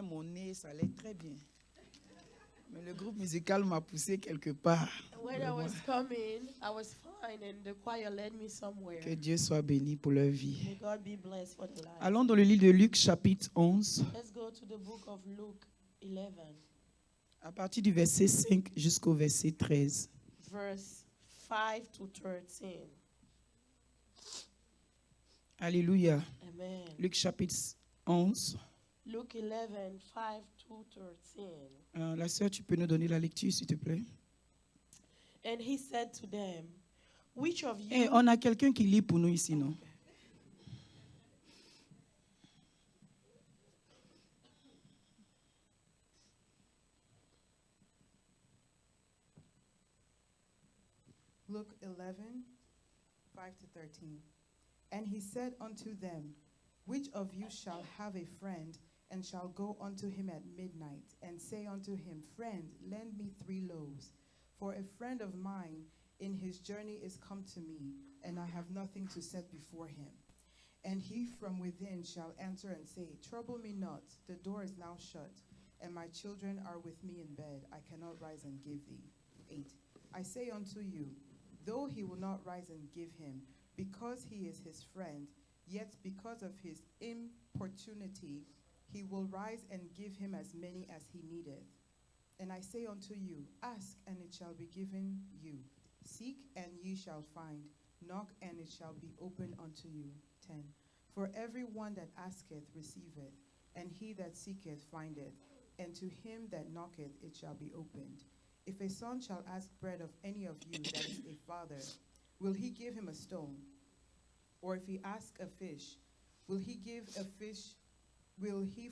venais, mon nez, ça allait très bien. Mais le groupe musical m'a poussé quelque part. When I was coming, I was fine, and the choir led me somewhere. Que Dieu soit béni pour leur vie. May God be blessed for the life. Allons dans le livre de Luc, chapitre 11, Let's go to the book of Luke 11, à partir du verset 5 jusqu'au verset 13. verse 5 to 13. Alléluia. Amen. Luc, chapitre 11. Luke 11, 5 to 13. La sœur, tu peux nous donner la lecture, s'il te plaît? And he said to them, which of you... Eh, on a quelqu'un qui lit pour nous ici, non? Luke 11, 5 to 13. And he said unto them, which of you shall have a friend, and shall go unto him at midnight, and say unto him, Friend, lend me 3 loaves, for a friend of mine in his journey is come to me, and I have nothing to set before him. And he from within shall answer and say, Trouble me not, the door is now shut, and my children are with me in bed. I cannot rise and give thee. 8. I say unto you, though he will not rise and give him, because he is his friend, yet because of his importunity, he will rise and give him as many as he needeth. And I say unto you, ask, and it shall be given you. Seek, and ye shall find. Knock, and it shall be opened unto you. 10. For every one that asketh receiveth, and he that seeketh findeth, and to him that knocketh it shall be opened. If a son shall ask bread of any of you that is a father, will he give him a stone? Or if he ask a fish, will he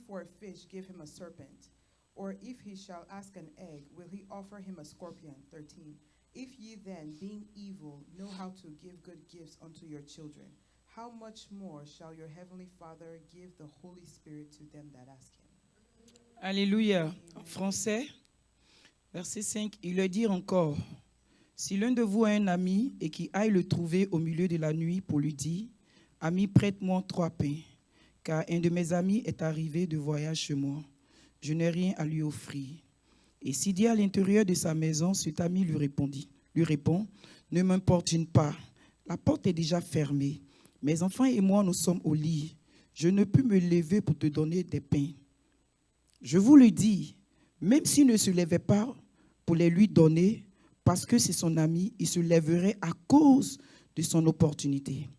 for a fish give him a serpent? Or if he shall ask an egg, will he offer him a scorpion? 13. If ye then, being evil, know how to give good gifts unto your children, how much more shall your heavenly Father give the Holy Spirit to them that ask him? Alléluia. En français, verset 5, il leur dit encore, si l'un de vous a un ami et qui aille le trouver au milieu de la nuit pour lui dire, ami, prête-moi 3 pains, car un de mes amis est arrivé de voyage chez moi. Je n'ai rien à lui offrir. Et s'il dit à l'intérieur de sa maison, cet ami lui répond, ne m'importune pas, la porte est déjà fermée. Mes enfants et moi, nous sommes au lit. Je ne peux me lever pour te donner des pains. Je vous le dis, même s'il ne se levait pas pour les lui donner, parce que c'est son ami, il se lèverait à cause de son opportunité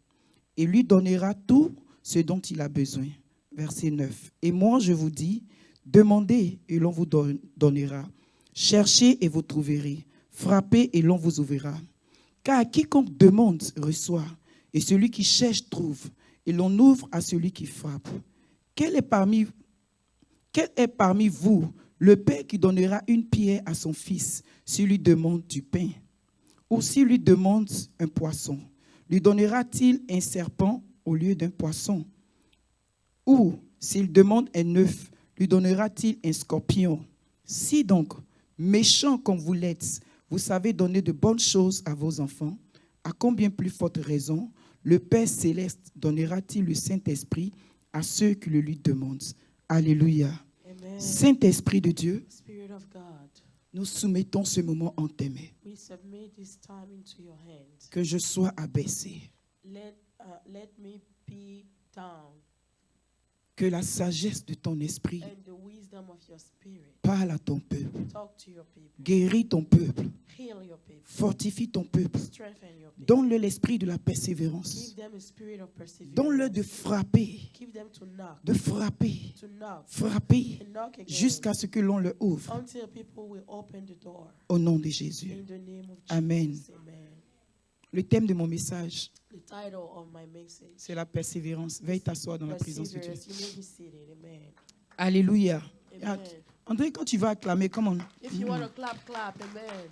et lui donnera tout ce dont il a besoin. Verset 9. Et moi, je vous dis, demandez et l'on vous donnera. Cherchez et vous trouverez. Frappez et l'on vous ouvrira. Car quiconque demande reçoit, et celui qui cherche trouve, et l'on ouvre à celui qui frappe. Quel est parmi vous le père qui donnera une pierre à son fils s'il lui demande du pain? Ou s'il lui demande un poisson, lui donnera-t-il un serpent au lieu d'un poisson? Ou s'il demande un œuf, lui donnera-t-il un scorpion? Si donc, méchants comme vous l'êtes, vous savez donner de bonnes choses à vos enfants, à combien plus forte raison le Père céleste donnera-t-il le Saint-Esprit à ceux qui le lui demandent? Alléluia. Amen. Saint-Esprit de Dieu, Spirit of God, nous soumettons ce moment en tes mains. we submit this time into your hands. Que je sois abaissé. Let me be down, Que la sagesse de ton esprit and the wisdom of your spirit. parle à ton peuple. Talk to your people. Guéris ton peuple. Heal your people. Fortifie ton peuple. Strengthen your people. Donne-le l'esprit de la persévérance. Give them a spirit of perseverance. Donne-le de frapper. Give them to knock. De frapper. To knock. Frapper And knock again. jusqu'à ce que l'on le ouvre. Until people will open the door. Au nom de Jésus. In the name of Jesus. Amen. Amen. Le thème de mon message, The title of my message. c'est la persévérance. Veille t'asseoir dans la présence de Dieu. Perseverance. You may be seated. Amen. Alléluia. Amen. André, quand tu vas acclamer, comment? If you want to clap, clap. Amen.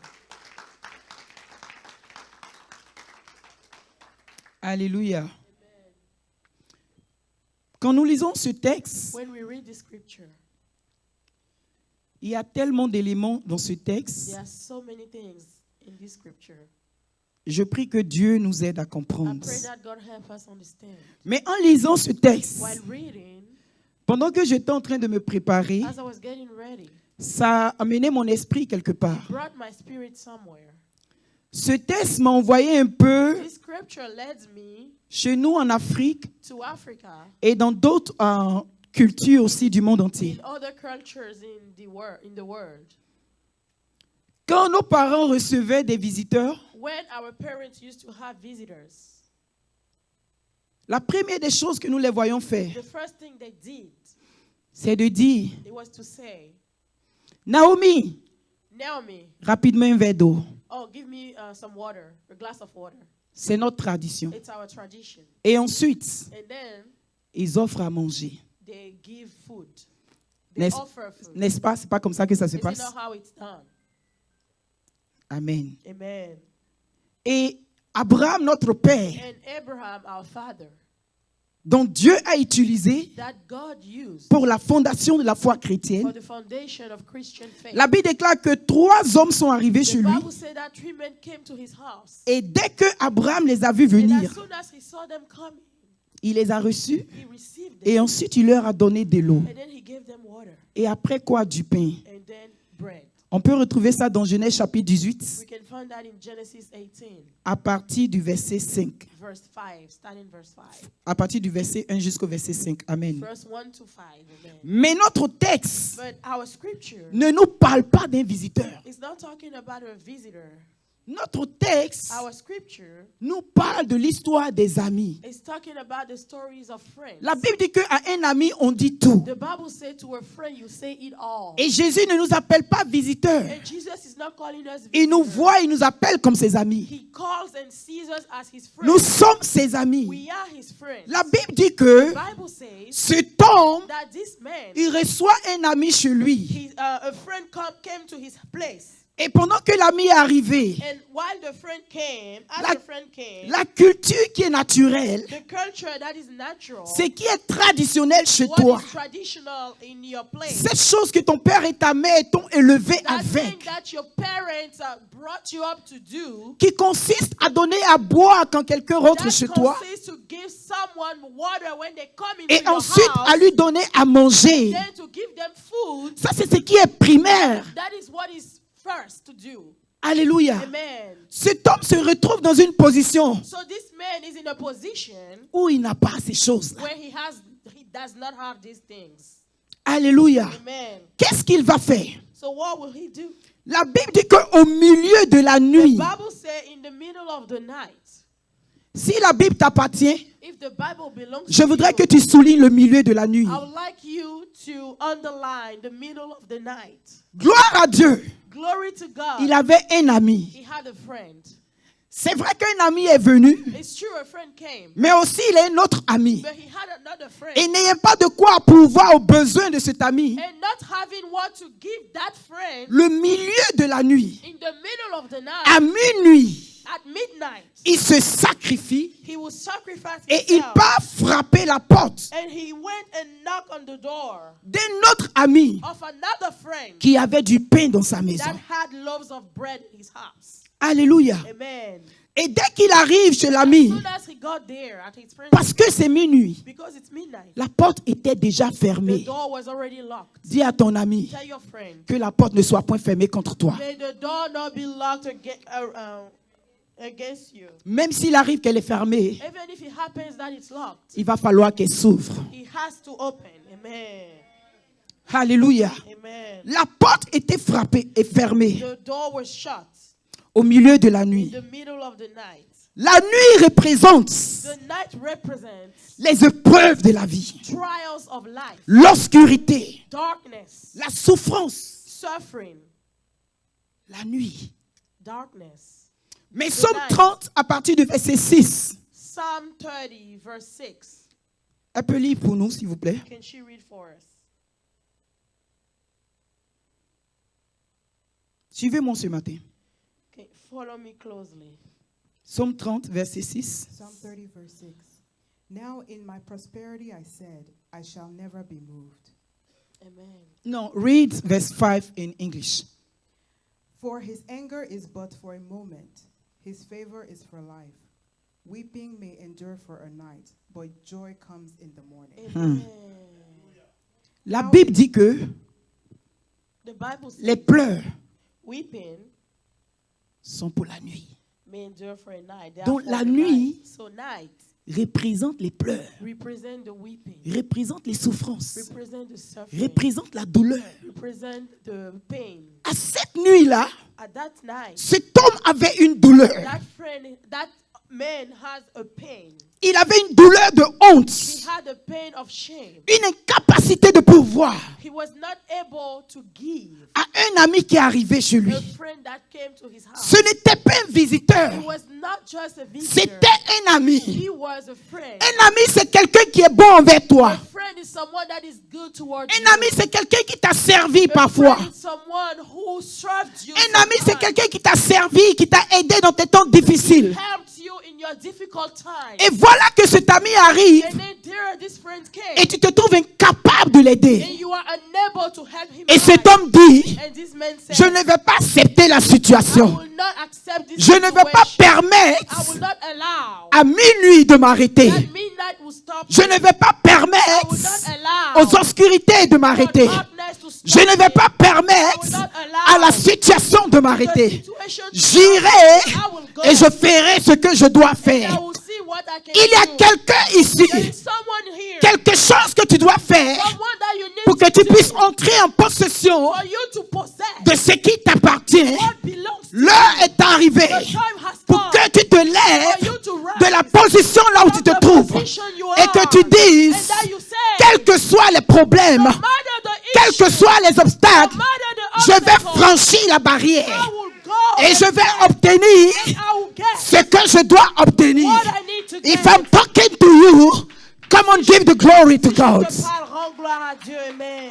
Alléluia. Quand nous lisons ce texte, When we read the scripture, il y a tellement d'éléments dans ce texte. there are so many things in this scripture. Je prie que Dieu nous aide à I comprendre. pray that God help us understand. Mais en lisant ce texte, While reading, Pendant que j'étais en train de me préparer, as I was getting ready, ça a amené mon esprit quelque part. brought my spirit somewhere. Ce texte m'a envoyé un peu This scripture led me chez nous en Afrique to Africa, et dans d'autres cultures aussi du monde entier. in other cultures in the world. Quand nos parents recevaient des visiteurs, When our parents used to have visitors, la première des choses que nous les voyons faire, the first thing they did, c'est de dire, it was to say, Naomi, Naomi, rapidement un verre d'eau. oh, give me some water, a glass of water. C'est notre tradition. It's our tradition. Et ensuite, And then ils offrent à manger. they give food. They N'est-ce offer food. n'est-ce pas? C'est pas comme ça que ça se Is it passe. not how it's done? Amen. Amen. Et Abraham, notre père, And Abraham, our father, dont Dieu a utilisé that God used pour la fondation de la foi for chrétienne, the foundation of Christian faith. la Bible déclare que 3 hommes sont arrivés chez The lui. Bible said that 3 men came to his house. Et dès que Abraham les a vus And as venir, soon as he saw them coming, il les a reçus he received them. et ensuite il leur a donné de l'eau. And then he gave them water. Et après quoi? Du pain. And then bread. On peut retrouver ça dans Genèse chapitre 18 We can find that in Genesis 18, à partir du verset 5. verse 5, starting verse 5. À partir du verset 1 jusqu'au verset 5. Amen. Verse 1 to 5. Amen. Mais notre texte But our scripture ne nous parle pas d'un visiteur. is not talking about a visitor. Notre texte Our scripture nous parle de l'histoire des amis. is talking about the stories of friends. La Bible dit qu'à un ami, on dit tout. The Bible said to a friend, you say it all. Et Jésus ne nous appelle pas visiteurs. And Jesus is not calling us Il nous visitors. voit, il nous appelle comme ses amis. He calls and sees us as his friends. Nous sommes ses amis. We are his friends. La Bible dit que The Bible says cet homme, that this man, il reçoit un ami chez lui. a friend came to his place. Et pendant que l'ami est arrivé, And while the friend came, as La- the friend came, la culture qui est naturelle, the culture that is natural, ce qui est traditionnel chez what toi, is traditional in your place, cette chose que ton père et ta mère t'ont élevé that thing avec, that your parents brought you up to do, qui consiste à donner à boire quand quelqu'un rentre that chez toi, consists to give someone water when they come into et your ensuite house, à lui donner à manger. then to give them food, Ça, c'est ce qui est primaire. that is what is first to do. Alléluia. Amen. Cet homme se retrouve dans une position So this man is in a position où il n'a pas ces choses-là. where he does not have these things. Alléluia. Amen. Qu'est-ce qu'il va faire? So what will he do? La Bible dit qu'au milieu de la The nuit, Bible says in the middle of the night, si la Bible t'appartient, if the Bible belongs je to voudrais you, que tu soulignes le milieu de la nuit. I would like you to underline the middle of the night. Gloire à Dieu. Glory to God. Il avait un ami. He had a friend. C'est vrai qu'un ami est venu, It's true a friend came, mais aussi il est un autre ami. but he had another friend. Et n'ayant pas de quoi pourvoir aux besoins de cet ami, And not having what to give that friend le milieu de la nuit, in the middle of the night, à minuit, at midnight, il se sacrifie he will sacrifice et il himself. part frapper la porte And he went and knocked on the door d'un autre ami of another friend qui avait du pain dans sa maison. that had loaves of bread in his house. Alléluia. Amen. Et dès qu'il arrive chez As l'ami, soon as he got there at his friend's parce que c'est minuit, because it's midnight, la porte était déjà the fermée. door was already locked. Dis à ton ami Tell your friend, que la porte ne soit point fermée contre toi. may the door not be locked against you. Même s'il arrive qu'elle est fermée, Even if it happens that it's locked, il va falloir qu'elle s'ouvre. it has to open. Amen. Alléluia. Amen. La porte était frappée et fermée The door was shut au milieu de la in nuit. the middle of the night. La nuit représente The night represents les épreuves de la vie, trials of life, l'obscurité, darkness, la souffrance. suffering, La nuit. darkness. Mais Psaume 30 à partir du verset 6. Psalm 30, verse 6. Un peu lire pour nous, s'il vous plaît. Can she read for us? Suivez-moi ce matin. Okay, follow me closely. Psaume 30, verset 6. Psalm 30, verse 6. Now in my prosperity I said, I shall never be moved. Amen. No, read verse 5 in English. For his anger is but for a moment, his favor is for life. Weeping may endure for a night, but joy comes in the morning. Amen. La Bible dit que The Bible says les pleurs weeping sont pour la nuit. may endure for a night. They are Donc for la the nuit night. So night représente les pleurs, represent the weeping, représente les souffrances, represent the suffering, représente la douleur. represent the pain. À cette nuit-là, At that night, cet homme avait une douleur. that man has a pain. Il avait une douleur de honte, He had a pain of shame. une incapacité de pouvoir He was not able to give à un ami qui est arrivé chez lui. a friend that came to his house. Ce n'était pas un visiteur, He was not just a visitor. c'était un ami. He was a friend. Un ami, c'est quelqu'un qui est bon envers toi. A friend is someone that is good towards you. Un ami, c'est quelqu'un qui t'a servi A parfois. friend is someone who served you. Un ami, c'est sometimes. quelqu'un qui t'a servi, qui t'a aidé dans tes temps difficiles. Helped you in your difficult times. Et voilà que cet ami arrive And then there this friend came. et tu te trouves incapable de l'aider. And you are unable to help him Et out. cet homme dit, And this man said, je ne vais pas accepter la I situation. will not accept this Je ne vais pas situation. I permettre will not allow à minuit de m'arrêter. that midnight will stop Je me. ne vais pas I will permettre not allow aux obscurités de for m'arrêter. darkness to stop Je ne vais me. pas I will permettre not à la allow situation de the m'arrêter. situation to J'irai stop me. I will go et je ferai ce que je dois and faire. I will see what I can Il y a do. quelqu'un ici, There is someone here, quelque chose que tu dois faire someone that you need pour que to tu do puisses entrer en possession for you to possess de ce qui t'appartient. what belongs to L'heure you. est arrivée The time has pour come que tu te for lèves you to rise de la position là où tu from te the trouves position you et que are. tu And dises, that you say, quels que soient les problèmes, no matter the quels que issue, soient les no obstacles, matter the je vais obstacle, franchir la barrière I will go et je and vais obtenir I will get ce que je dois obtenir. what I need to get. If I'm talking to you, come on, give the glory to Je God. parle, rends gloire à Dieu, amen.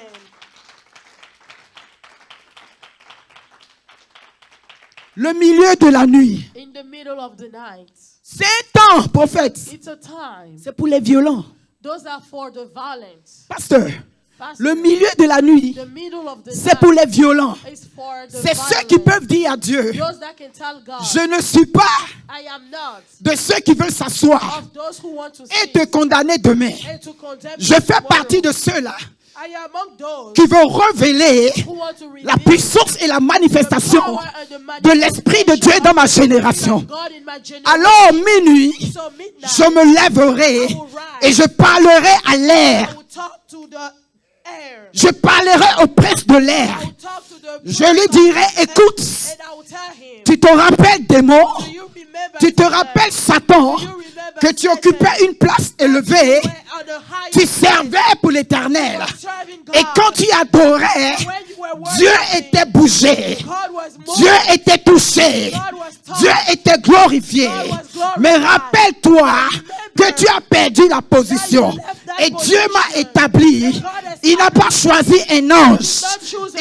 Le milieu de la nuit, In the middle of the night, c'est un temps, prophète. it's a time. C'est pour les violents. Those are for the violent. Pasteur, Pastor, le milieu de la nuit, the middle of the c'est pour night les violents. is for the C'est ceux violent. qui peuvent dire à Dieu, Those that can tell God, je ne suis pas I am not de ceux qui veulent s'asseoir of those who want to et sin te condamner demain. and to condemn Je you fais tomorrow. partie de ceux-là I am among those qui veulent révéler who want to reveal la puissance et la the manifestation power and the de l'Esprit de Dieu dans ma génération. of God in my generation. Alors, minuit, So midnight, je me lèverai et je parlerai à I l'air. will talk to the air. Je parlerai au prince de l'air. I will talk to the Je lui prince dirai, of the air, écoute, and I will tell him, tu te rappelles démon, do you remember tu te Satan? rappelles Satan, Do you remember que tu Satan? occupais une place élevée, Where on the highest tu place, servais pour l'éternel. you were serving God. Et quand tu adorais, When you were Dieu worshiping, était bougé, God was moved. Dieu était touché, God was touched. Dieu était glorifié. Mais rappelle-toi que tu as perdu la position et Dieu m'a établi. Il n'a pas choisi un ange,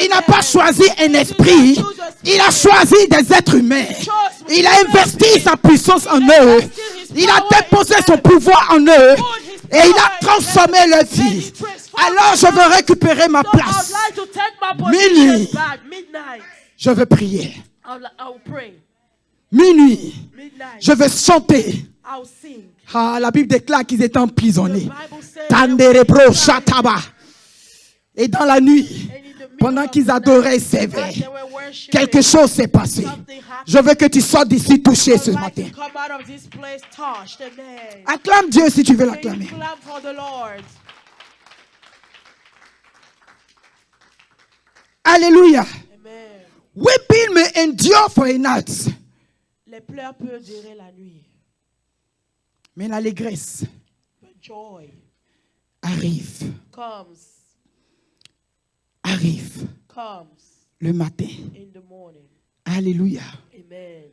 il n'a pas choisi un esprit, il a choisi des êtres humains. Il a investi sa puissance en eux, il a déposé son pouvoir en eux et il a transformé leur vie. Alors je veux récupérer ma So I'd place. like to take my Minuit. position back. Midnight. Je veux prier. I'll pray. Minuit, Midnight. je veux chanter. I'll sing. Ah, la Bible déclare qu'ils étaient The emprisonnés. Bible says Tanderebro Shataba. Et dans la nuit, and in the middle pendant of qu'ils the adoraient et night, servaient, as they were worshiping, quelque chose s'est passé. something happened. Je veux que tu sortes d'ici touché I'd ce like matin. to come out of this place touched. Amen. Acclame Dieu si tu veux Can l'acclamer. you clap for the Lord? Alléluia. Amen. Weeping may endure for a night, Les pleurs peuvent durer la nuit. mais l'allégresse But joy arrive, comes le matin. in the morning. Alléluia. Amen.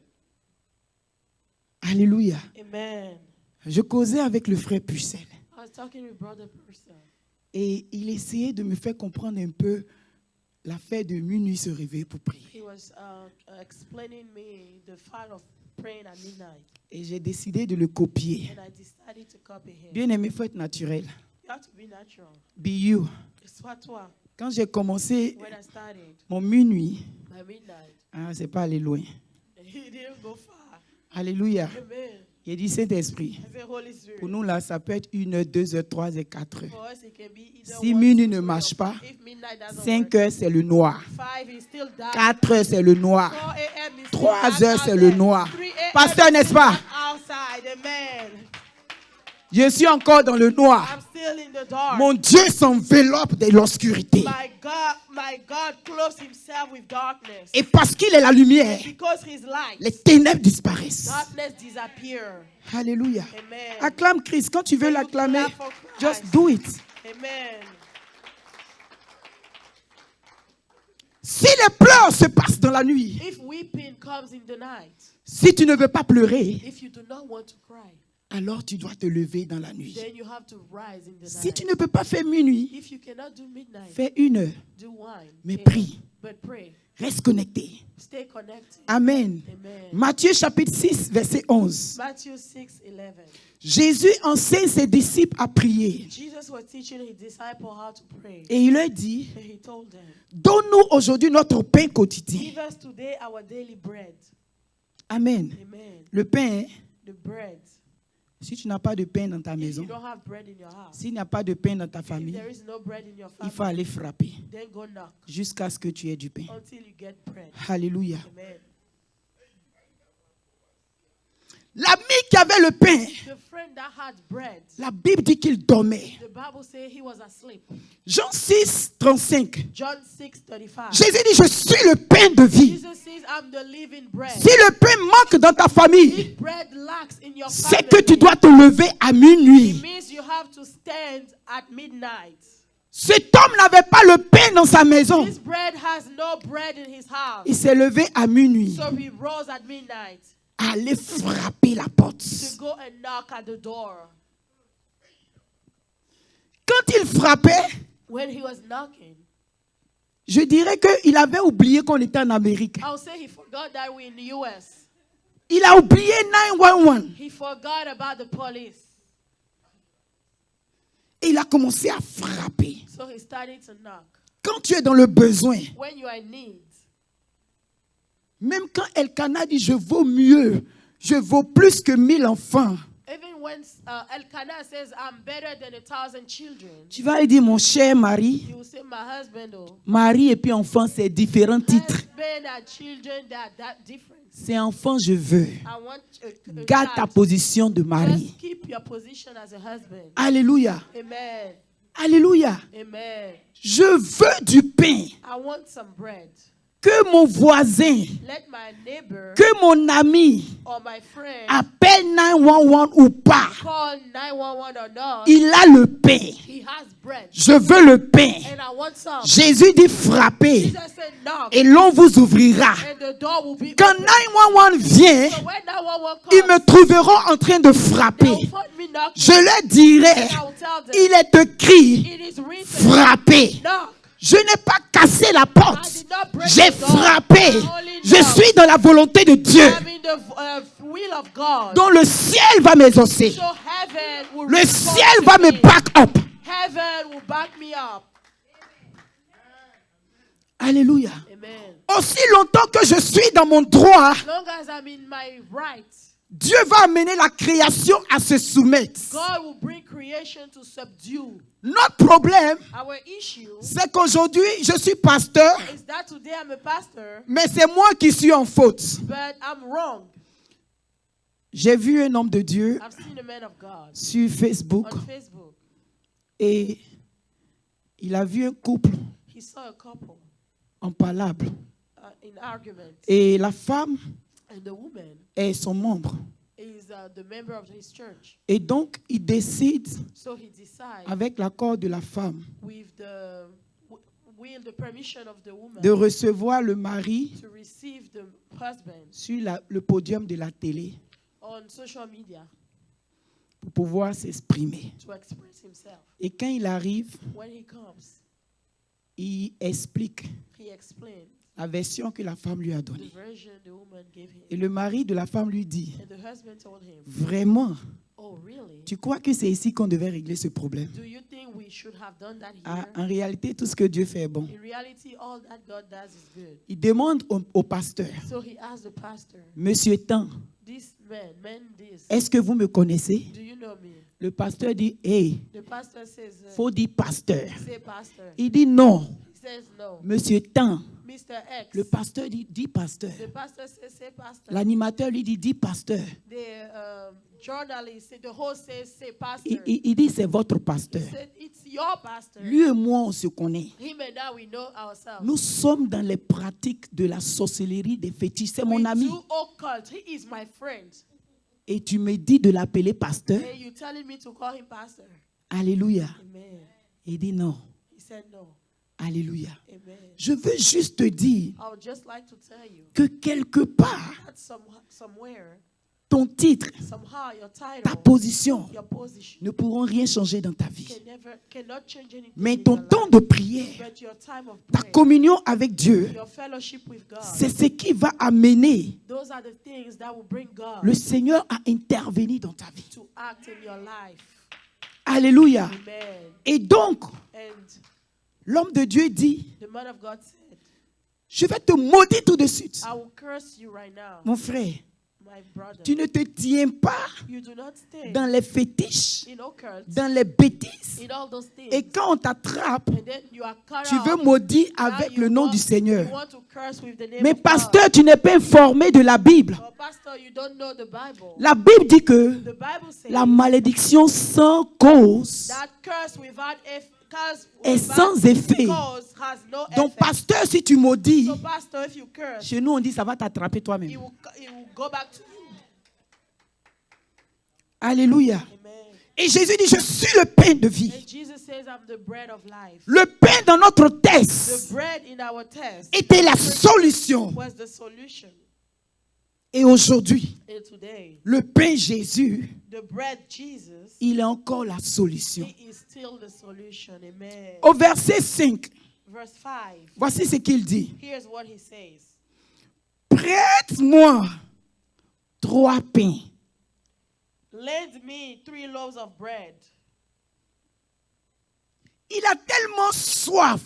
Alléluia. Amen. Je causais avec le frère Pucelle I was talking with Brother Purcell. et il essayait de me faire comprendre un peu l'affaire de minuit se réveiller pour prier. He was explaining me the fact of praying at midnight. Et j'ai décidé de le copier. And I decided to copy him. Bien aimé, il faut être naturel. You have to be natural. Be you. Sois toi. Quand j'ai commencé When I started, mon minuit, by midnight, c'est pas aller loin. he didn't go far. Alléluia. Amen. Il dit Saint-Esprit. I say, Holy Spirit. Pour nous, là, ça peut être 1 heure, 2 heures, 3 heures, 4 heures. For us, it can be either Si 1, minuit 2, ne 3, marche or pas, 4. If midnight doesn't 5 work, heures, c'est le noir. 5 is still dark. 4 heures, c'est le noir. 4 a.m. is still 3 dark heures, out c'est le there. noir. 3 a.m. Pasteur, is n'est-ce still pas? dark outside. Amen. Je suis encore dans le noir. I'm still in the dark. Mon Dieu s'enveloppe de l'obscurité. My God clothes himself with darkness. Et parce qu'il est la lumière, Because he's light, les ténèbres disparaissent. darkness disappear. Alléluia. Amen. Acclame Christ. Quand tu veux Can you l'acclamer, clap for Christ? just do it. Amen. Si les pleurs se passent dans la nuit, If weeping comes in the night, si tu ne veux pas pleurer, if you do not want to cry, alors tu dois te lever dans la nuit. then you have to rise in the Si night. tu ne peux pas faire minuit, If you cannot do midnight, fais 1 heure. do 1. Mais prie. But pray. Reste connecté. Stay connected. Amen. Amen. Matthieu chapitre 6, verset 11. Matthew 6:11. Jésus enseigne ses disciples à prier. Jesus was teaching his disciples how to pray. Et il leur dit, And he told them, donne-nous aujourd'hui notre pain quotidien. give us today our daily bread. Amen. Amen. Le pain, The bread. si tu n'as pas de pain dans ta If maison, you don't have bread in your house, s'il n'y a pas de pain dans ta if famille, there is no bread in your il faut family, aller frapper then go knock jusqu'à ce que tu aies du pain. until you get bread. Alléluia. Amen. L'ami qui avait le pain, The friend that had bread, la Bible dit qu'il dormait. the Bible says he was asleep. Jean 6, 35. John 6:35. Jésus dit, je suis le pain de vie. Jesus says, I'm the living bread. Si le pain manque dans ta famille, If bread lacks in your c'est family, que tu dois te lever à it minuit. means you have to stand at midnight. Cet homme n'avait pas le pain dans sa maison. This bread has no bread in his house. Il s'est levé à minuit So he rose at midnight à aller frapper la porte. to go and knock at the door. Quand il frappait, When he was knocking, je dirais qu'il avait oublié qu'on était en Amérique. I'll say he forgot that we're in the U.S. Il a oublié 911. He forgot about the police. Et il a commencé à frapper. So he started to knock. Quand tu es dans le besoin, When you are in need, même quand Elkanah dit je vaux mieux, je vaux plus que 1000 enfants, even when Elkanah says, I'm better than 1,000 children, tu vas lui dire mon cher mari, you will say, my husband, oh, mari et puis enfant, c'est différents titres. husband and children, that different. C'est enfant, je veux. I want a Garde ta child. position de mari. Just keep your position as a husband. Alléluia. Amen. Alléluia. Amen. Je veux du pain. I want some bread. Que mon voisin, Let my neighbor que mon ami or my friend appelle 911 ou pas, call 911 or not, il a le pain. he has bread. Je veux le pain. And I want some. Jésus dit frappez Jesus said knock. et l'on vous ouvrira. And the door will be Quand open. 911 vient, So when 911 ils comes, me trouveront en train de they frapper. will find me knocking. Je leur dirai, And I will tell them, il est écrit, it is written, frappez. knock. Je n'ai pas cassé la I porte. did not break J'ai the door. frappé. I only Je knocked. suis dans la volonté de Dieu, I'm in the will of God. dont le ciel va m'exaucer. So heaven will Le respond ciel to va me me. back up. Heaven will back me up. Alléluia. Amen. Aussi longtemps que je suis dans mon droit, As long as I'm in my rights, Dieu va amener la création à se soumettre. God will bring creation to subdue. Notre problème, Our issue c'est qu'aujourd'hui, je suis pasteur, is that today I'm a pastor, mais c'est moi qui suis en faute. but I'm wrong. J'ai vu un homme de Dieu I've seen a man of God sur Facebook on Facebook. et il a vu un couple He saw a couple en palabre. in argument, Et la femme and the woman est son membre. is the member of his church. Et donc, il décide, So he decides, avec l'accord de la femme, with the permission of the woman, de recevoir le mari to receive the husband sur le podium de la télé on social media pour pouvoir s'exprimer. to express himself. Et quand il arrive, When he comes, il explique he explains la version que la femme lui a the donnée. version the woman gave him. Et le mari de la femme lui dit, And the husband told him, vraiment, oh Oh, really? Tu crois que c'est ici qu'on devait régler ce problème? Do you think we should have done that Ah, here? en réalité, tout ce que Dieu fait est bon. In reality, all that God does is good. Il demande au pasteur, So he asked the pastor, Monsieur Tan, this man this, est-ce que vous me connaissez? do you know me? Le pasteur dit, hey, The pastor says, faut dire pasteur. say pastor. Il dit non, He says no. Monsieur Tan. Mr. X. Le pasteur dit, dis pasteur. The pastor says, say pastor. L'animateur lui dit, dis pasteur. The journalist, the host says, say pastor. Il dit, c'est votre He pasteur. said, it's your pastor. Lui et moi, on se connaît. Him and I, we know ourselves. Nous sommes dans les pratiques de la sorcellerie des fétiches. C'est mon We ami. do occult. He is my friend. Et tu me dis de l'appeler pasteur. And you telling me to call him pastor? Alléluia. Amen. Il dit non. He said no. Alléluia. Amen. Je veux juste te dire I would just like to tell you que quelque part, that somewhere, ton titre, somehow, your title, ta position your position ne pourront rien changer dans ta vie. cannot change anything Mais in ton your temps life. de prière, But your time of ta prayer, communion avec Dieu, your fellowship with God, c'est ce qui va amener those are the things that will bring God le Seigneur à intervenir dans ta vie. to act in your life. Alléluia. Amen. Et donc, And l'homme de Dieu dit, the man of God said, je vais te maudire tout de suite. I will curse you right now, Mon frère, my brother. tu ne te tiens pas You do not stay dans les fétiches, in occult, dans les bêtises. in all those things. Et quand on t'attrape, And then you are cut tu veux off. maudire Now avec you le nom want- du Seigneur. You want to curse with the name Mais of pasteur, tu n'es pas informé de la Bible. God. Oh, pastor, you don't know the Bible. La Bible dit que The Bible says la malédiction sans cause that curse without est without sans effet. cause has no Donc effect. pasteur, si tu maudis, So pastor, if you curse, chez nous on dit ça va t'attraper it toi-même. will go back to you. Alléluia. Amen. Et Jésus dit, je suis le pain de vie. And Jesus says, I'm the bread of life. Le pain dans notre The test bread in our test était la solution. was the solution. Et aujourd'hui, And today, le pain Jésus, the bread Jesus, il est encore la solution. he is still the solution. Amen. Au verset 5, Verse 5, voici ce qu'il dit. here's what he says. Prête-moi 3 pains. Lend me 3 loaves of bread. Il a tellement soif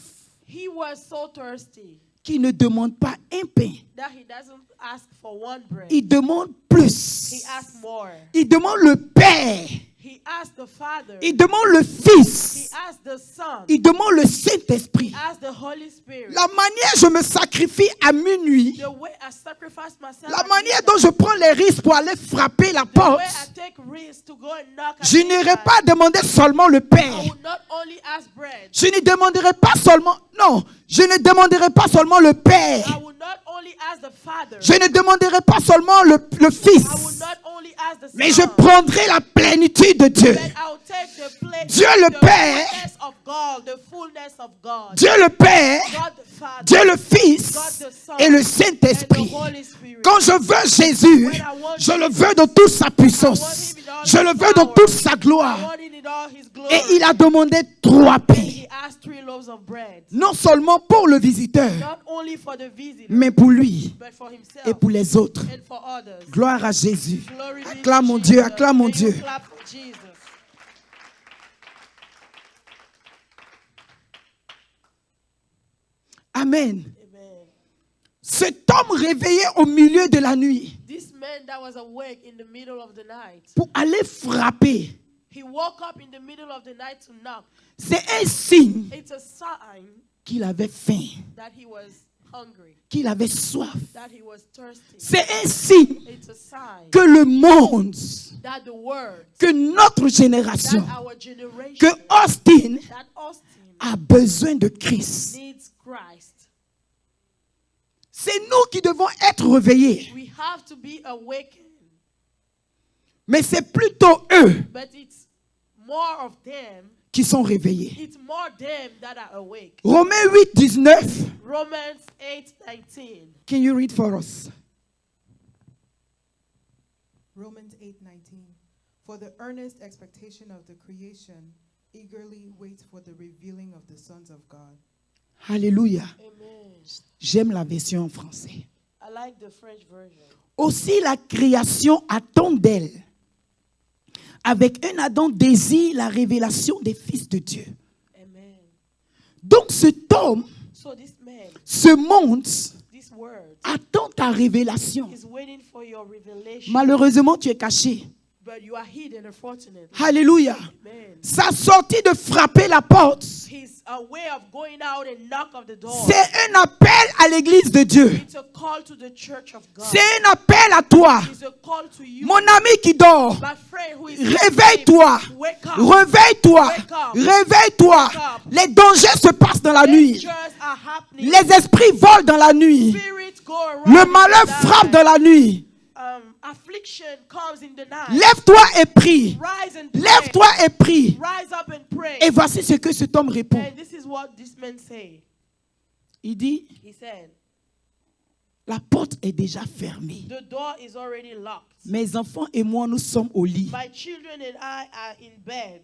He was so thirsty qu'il ne demande pas un pain. that he doesn't ask for one bread. Il demande He plus. asked more. Il demande le Père. He asked the Father. Il demande le He Fils. asked the Son. Il demande le He Saint-Esprit. asked the Holy Spirit. La manière je me sacrifie à minuit, The way I sacrifice myself. la at manière midnight, dont je prends les risques pour aller frapper la the porte, way I take risks to go and knock at je n'irai midnight, pas demander seulement le I Père. will not only ask bread. Je ne demanderai pas seulement, non, je ne demanderai pas seulement le Père. I will not only ask the Father. Je ne demanderai pas seulement le I will Fils. not only ask the Mais je Son. prendrai la plénitude de Dieu. But I will take the place. Dieu le the Père. fullness of God, the fullness of God. Dieu le Père, God the Father. Dieu le Fils God the Son. et le And the Saint-Esprit. Holy Spirit. Quand je veux Jésus, je le veux de toute sa puissance. Je le veux de toute sa I gloire. want it in all His glory. Et il a demandé 3 And pains. He asked 3 loaves of bread. Non seulement pour le visiteur, Not only for the visitor, mais pour lui but for Himself et pour les autres. and for others. Gloire à Jésus. Glory be to Acclame mon Jesus. Dieu, acclame mon May you Dieu. clap for Jesus. Amen. Amen. Cet homme réveillé au milieu de la nuit This man that was awake in the middle of the night, pour aller frapper, he woke up in the middle of the night to knock. c'est un signe It's a sign qu'il avait faim, that he was hungry, qu'il avait soif. that he was thirsty. C'est un signe It's a sign que le monde, that the word, que notre that génération, our generation, que Austin that Austin a besoin de Christ. needs Christ. C'est nous qui devons être réveillés. We have to be awakened, Mais c'est plutôt eux but it's more of them. qui sont réveillés. It's more them that are awake. Romains 8, 19. Romans 8:19. Can you read for us? Romans 8:19. For the earnest expectation of the creation eagerly waits for the revealing of the sons of God. Alléluia. Amen. J'aime la version en français. I like the French version. Aussi la création attend d'elle, avec un ardent désir la révélation des fils de Dieu. Amen. Donc cet homme, So this man, ce monde, this word, attend ta révélation. is waiting for your revelation. Malheureusement, tu es caché. But you are hidden, unfortunately. Alléluia. Amen. Sa sortie de frapper la porte, His way of going out and knock on the door. c'est un appel à l'église de Dieu. It's a call to the church of God. C'est un appel à toi. It's a call to you. Mon ami qui dort, My friend who is réveille-toi. asleep, wake up. Réveille-toi. Wake up. Réveille-toi. Wake up. Les dangers se passent dans la nuit. Dangers are happening. Les esprits volent dans la nuit. Spirits go around Le in malheur the frappe night. dans la nuit. Affliction comes in the night. Lève-toi et prie. Rise and pray. Lève-toi et prie. Rise up and pray. Et voici ce que cet homme répond. And this is what this man say. Il dit, He said, la porte est déjà fermée. the door is already locked. Mes enfants et moi, nous sommes au lit. My children and I are in bed.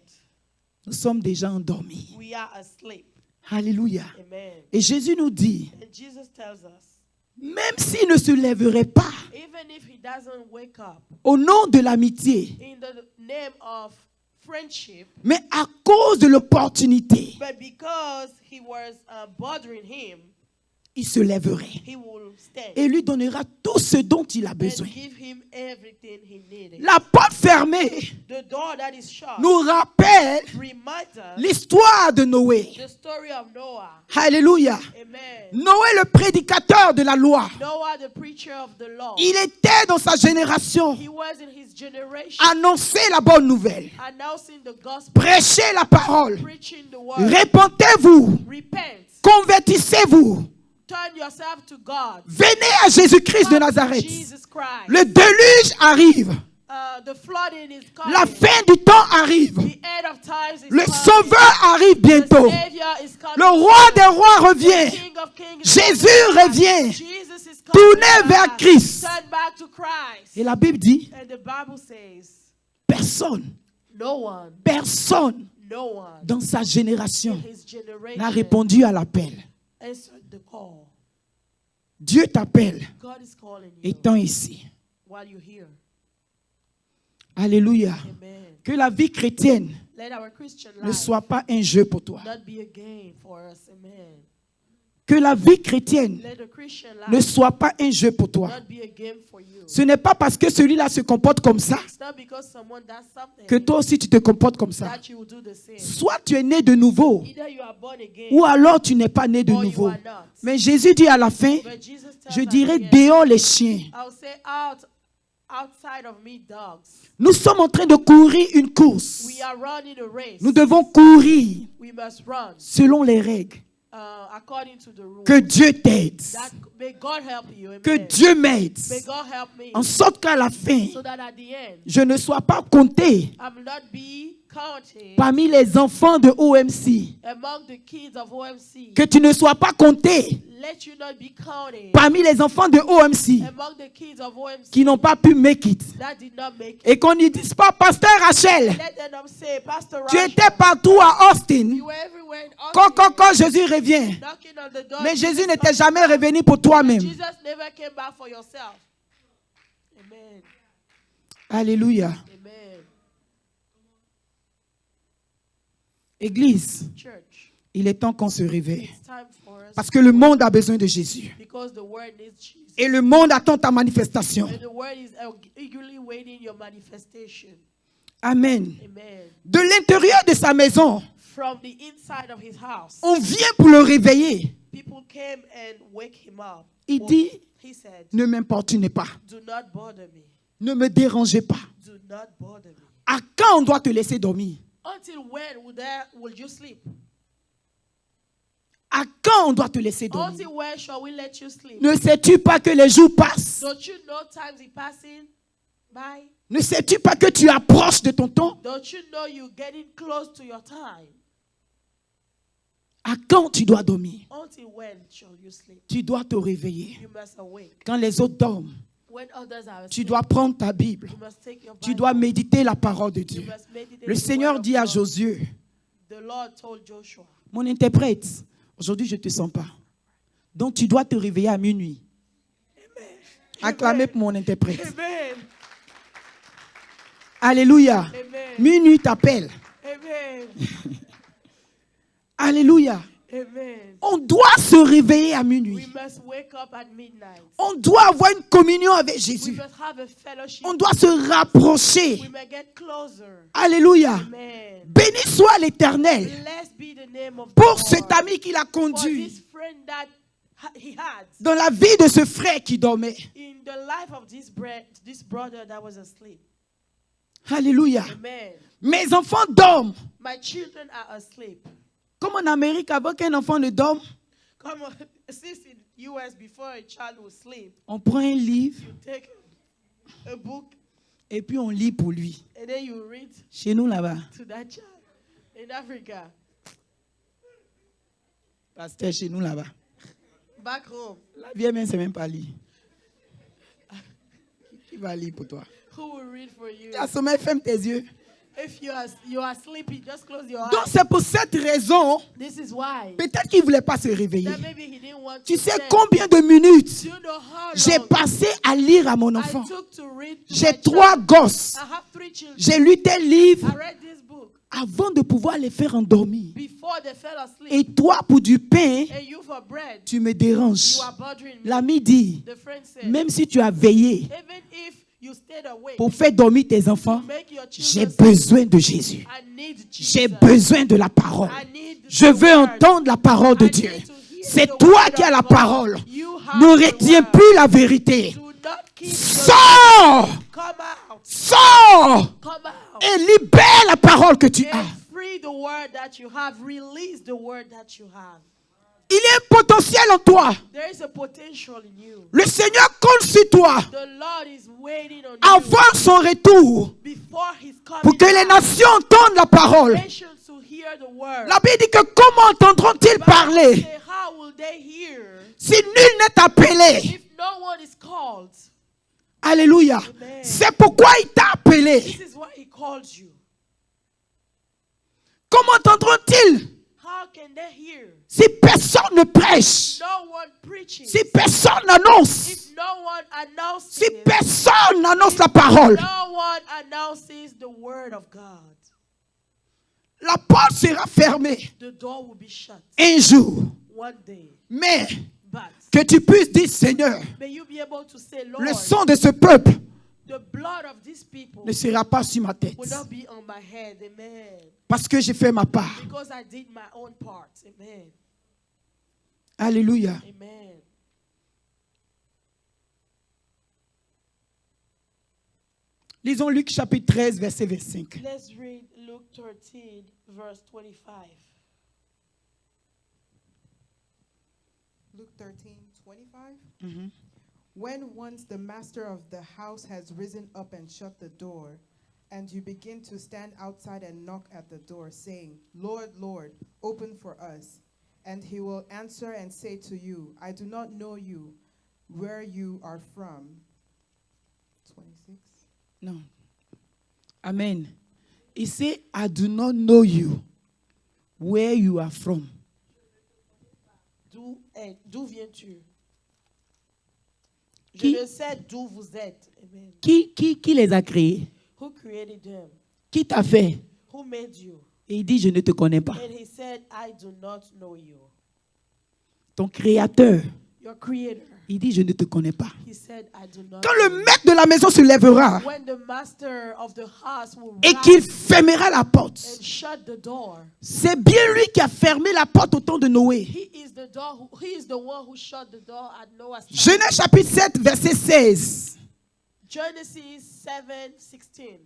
Nous sommes déjà endormis. We are asleep. Alléluia. Amen. Et Jésus nous dit, And Jesus tells us, même s'il ne se lèverait pas even if he doesn't wake up au nom de l'amitié, in the name of friendship, mais à cause de l'opportunité, but because he was bothering him, il se lèverait he will stand et lui donnera tout ce dont il a and besoin. give him everything he needed. La porte fermée The door that is shut nous rappelle reminds us l'histoire de Noé. the story of Noah. Alléluia. Amen. Noé, le prédicateur de la loi, Noah, the preacher of the law. il était dans sa génération He was in his generation annoncer la bonne nouvelle, announcing the gospel, prêcher la parole. preaching the word. Repentez-vous, Repent. convertissez-vous, Turn yourself to God. venez à Jésus-Christ de Come to Nazareth. Jesus Christ. Le déluge arrive, The flooding is coming. la fin du temps arrive, The end of times is le coming. Sauveur arrive bientôt, The Savior is coming. le Roi des rois The revient, King of Kings is Jésus coming back. revient. Jesus is coming Tournez back. vers Christ. Turn back to Christ. Et la Bible dit, And the Bible says, personne no one dans sa génération in his generation n'a répondu à l'appel. answered the call. Dieu t'appelle God is calling you étant ici. while you're here. Alléluia. Amen. Que la vie chrétienne Let our Christian ne life soit pas un jeu pour toi. not be a game for us. Amen. Que la vie chrétienne Let the Christian ne life soit pas un jeu pour toi. not be a game for you. Ce n'est pas parce que celui-là se comporte comme ça It's not because someone does something que toi aussi tu te comportes comme ça. that you will do the same. Soit tu es né de nouveau, Either you are born again ou alors tu n'es pas né de or you nouveau. are not. Mais Jésus dit à la fin, But Jesus tells je us dirais again, dehors les chiens. I'll say outside of me dogs. Nous sommes en train de courir une course. We are running a race. Nous devons courir We must run selon les règles. according to the rules. Que Dieu t'aide. May God help you. Amen. Que Dieu m'aide. May God help me. En sorte qu'à la fin, So that at the end, je ne sois pas compté I will not be counted parmi les enfants de OMC. among the kids of OMC. Que tu ne sois pas compté Let you not be counted parmi les enfants de OMC among the kids of OMC qui n'ont pas pu make it. that did not make it. Et qu'on ne dise pas, Pasteur Rachel, Let them say, Pastor tu Rachel, étais partout à Austin. you were everywhere in Austin, Quand Jésus revient. knocking on the door. Mais Jesus Jésus n'était comes jamais back. revenu pour toi-même. Jesus never came back for yourself. Amen. Alléluia. Amen. Église, Church, il est temps qu'on se réveille. it's time for us Parce que le monde a besoin de Jésus. because the word needs Jesus. Et le monde attend ta manifestation. And the word is eagerly waiting your manifestation. Amen. Amen. De l'intérieur de sa maison, From the inside of his house, on vient pour le réveiller. people came and wake him up. Il dit, He said, ne m'importunez pas. do not bother me. Ne me dérangez pas. Do not bother me. À quand on doit te laisser dormir? Until when will you sleep? À quand on doit te laisser dormir? Until when shall we let you sleep? Ne sais-tu pas que les jours passent? Don't you know times is passing by? Ne sais-tu pas que tu approches de ton temps? Don't you know you're getting close to your time? À quand tu dois dormir? Until when shall you sleep? Tu dois te réveiller. You must awake. Quand les autres dorment, When others are tu asleep, dois prendre ta Bible. you must take your Tu Bible. dois méditer la parole de You Dieu. must meditate Le the Seigneur word of dit à God. Josué, The Lord told Joshua, mon interprète, aujourd'hui je ne te sens pas. Donc tu dois te réveiller à minuit. Acclamez pour mon interprète. Amen. Alléluia. Amen. Minuit t'appelle. Amen. Alléluia. Amen. On doit se réveiller à We minuit. must wake up at midnight. On doit avoir une communion avec We Jésus. must have a fellowship. On doit se rapprocher. We may get closer. Alléluia. Amen. Béni soit l'Éternel Blessed be the name of pour the cet Lord. ami qu'il a For conduit this friend that he had dans la vie de ce frère qui dormait. in the life of this brother that was asleep. Alléluia. Amen. Mes enfants dorment. My children are asleep. Comme en Amérique, avant qu'un enfant ne dorme, Come on, since in US before a child will sleep, on prend un livre you take a book et puis on lit pour lui. and then you read Chez nous là-bas, to that child. In Africa, pasteur, chez nous là-bas. back home, La vieille mère ne sait même pas lire. Qui va lire pour toi? who will read for you? Tu as sommeil, ferme tes yeux. If you are sleepy, just close your Donc eyes. c'est pour cette raison, This is why. peut-être qu'il ne voulait pas se réveiller. That maybe he didn't want Tu to sais stay. combien de minutes Do you know how j'ai long passé à lire à mon I enfant? took to read to J'ai my 3 child? gosses. I have 3 children. J'ai lu tes livres I read this book avant de pouvoir les faire endormir. before they fell asleep. Et toi, pour du pain, And you for bread, tu me déranges. you are bothering me. L'ami dit, The friend said, même si tu as veillé even if you stayed awake pour faire dormir tes enfants, to make your j'ai children sleep, besoin de Jésus. I need Jesus. J'ai besoin de la parole. I need Je the veux word. entendre la parole de I Dieu. need to hear C'est the toi word qui as of la God. parole. You have Ne the retiens word. plus la vérité. Do not keep the Sors! come out. Sors! Come out. Et libère la parole que tu as. And free the word that you have. Release the word that you have. Il y a un potentiel en toi. There is a potential in you. Le Seigneur compte sur toi The Lord is waiting on avant son retour you before His coming. pour que les back. nations entendent la parole. Nations to hear the word. La Bible dit que comment entendront-ils Bible parler say, how will they hear si nul n'est appelé? if no one is called? Alléluia. Amen. C'est pourquoi il t'a appelé. This is why He called you. Comment entendront-ils How can they hear? si personne ne prêche? No one preaching. Si personne n'annonce? If no one announces Si it, personne n'annonce la parole? no one announces the word of God, La porte sera fermée the door will be shut un jour. one day. Mais But que tu puisses dire, Seigneur, may you be able to say, Lord, le sang de ce peuple the blood of these people ne sera pas sur ma tête. will not be on my head. Amen. Parce que j'ai fait ma part. Because I did my own part. Amen. Alléluia. Amen. Lisons Luc chapitre 13, verset 25. Let's read Luke 13, verse 25. Luke 13:25. When once the master of the house has risen up and shut the door, and you begin to stand outside and knock at the door, saying, Lord, Lord, open for us. And he will answer and say to you, I do not know you, where you are from. 26. Non. Amen. He said, I do not know you, where you are from. D'où viens-tu? Je Qui? ne sais d'où vous êtes. Amen. Qui les a créés? Who created them? Qui t'a fait? Who made you? Et il dit, je ne te connais pas. And he said, I do not know you. Ton créateur, Your creator. il dit, je ne te connais pas. He said, I do not Quand know le maître de la maison se lèvera you. When the master of the house will et rise qu'il fermera la porte, and shut the door, c'est bien lui qui a fermé la porte au temps de Noé. he is the one who shut the door at Noah's time. Genèse chapitre 7, verset 16. Genesis 7:16.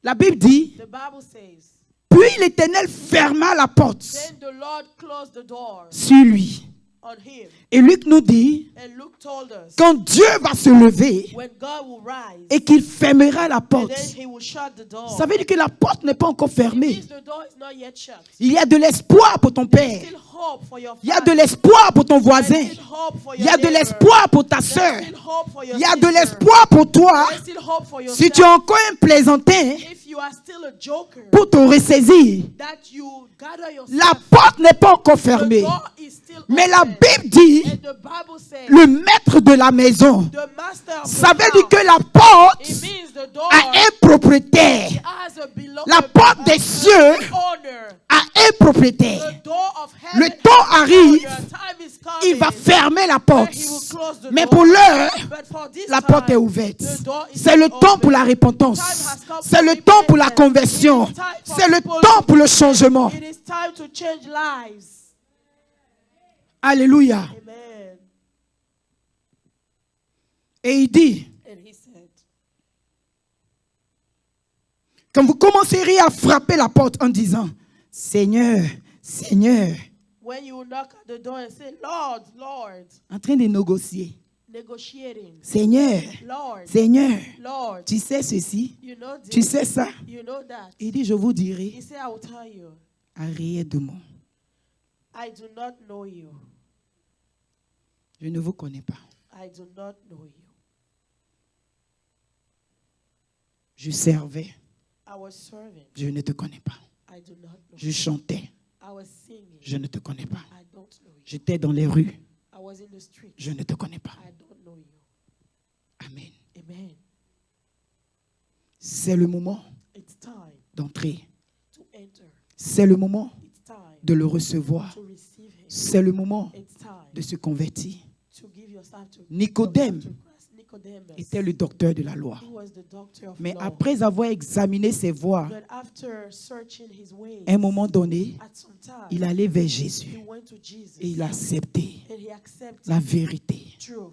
La Bible dit, The Bible says, puis l'Éternel ferma la porte then the Lord closed the door sur lui. on him. Et Luc nous dit, And Luke told us, quand Dieu va se lever when God will rise, et qu'il fermera la and porte, then he will shut the door. ça veut dire que la porte n'est pas encore It fermée. means the door is not yet shut. Il y a de l'espoir pour ton There's père. still hope for your Il y a father. de l'espoir pour ton voisin. There's still hope for Il your y a de neighbor. l'espoir pour ta There's soeur. still hope for your Il y a de sister. l'espoir pour toi. There's still hope for Si tu es yourself. encore un plaisantin If you are still a joker, pour te ressaisir, that you gather la yourself, porte n'est pas encore the fermée. door is still Mais la open. Bible dit, And the Bible says, le maître de la maison, the master of ça the veut dire house, que la porte it means the The door a un propriétaire. has a La porte des cieux owner. a un propriétaire. The door of heaven Le temps has an arrive, owner. Time is coming. il va fermer la where porte. he will close the Mais door. pour l'heure, But for this la porte est time, ouverte. the door is C'est le open. temps pour la repentance. C'est le temps pour la conversion. C'est le temps pour le changement. It is time to change lives. Alléluia. Amen. Et il dit, And he said, quand vous commencerez à frapper la porte en disant, Seigneur, Seigneur, when you knock at the door and say, Lord, Lord, en train de négocier. negotiating, Seigneur, Lord, Seigneur, Lord, tu sais ceci, you know tu this, sais ça. you know that. Il dit, je vous dirai, He said, I will tell you, arrière-de-moi. I do not know you. Je ne vous connais pas. I do not know you. Je servais, I was serving. je ne te connais pas. I do not know. Je chantais, I was singing. je ne te connais pas. I don't know you. J'étais dans les rues, I was in the street. je ne te connais pas. I don't know you. Amen. Amen. C'est le moment It's time d'entrer. to enter. C'est le moment It's time de le recevoir. to receive him. C'est le moment It's time de se convertir. to give yourself to Nicodème to Christ. Nicodemus. était le docteur de la loi. He was the doctor of Mais law. après avoir examiné ses voies, But after searching his ways, à un moment donné, at some time, il allait vers he Jésus went to Jesus et il a accepté and he accepted la vérité. truth.